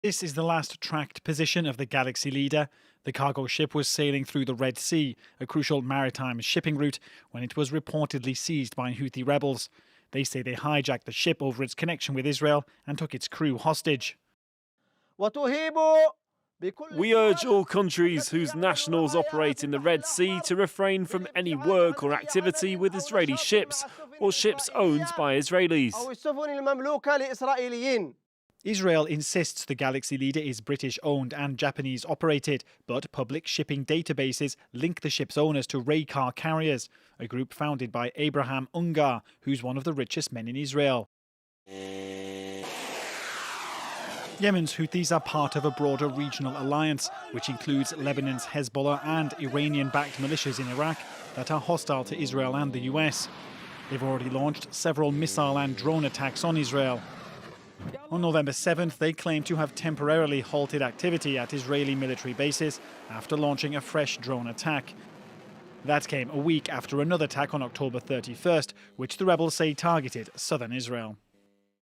This is the last tracked position of the Galaxy Leader. The cargo ship was sailing through the Red Sea, a crucial maritime shipping route, when it was reportedly seized by Houthi rebels. They say they hijacked the ship over its connection with Israel and took its crew hostage. We urge all countries whose nationals operate in the Red Sea to refrain from any work or activity with Israeli ships or ships owned by Israelis. Israel insists the Galaxy Leader is British-owned and Japanese-operated, but public shipping databases link the ship's owners to Raycar Carriers, a group founded by Abraham Ungar, who's one of the richest men in Israel. Yemen's Houthis are part of a broader regional alliance, which includes Lebanon's Hezbollah and Iranian-backed militias in Iraq that are hostile to Israel and the US. They've already launched several missile and drone attacks on Israel. On November 7th, they claimed to have temporarily halted activity at Israeli military bases after launching a fresh drone attack. That came a week after another attack on October 31st, which the rebels say targeted southern Israel.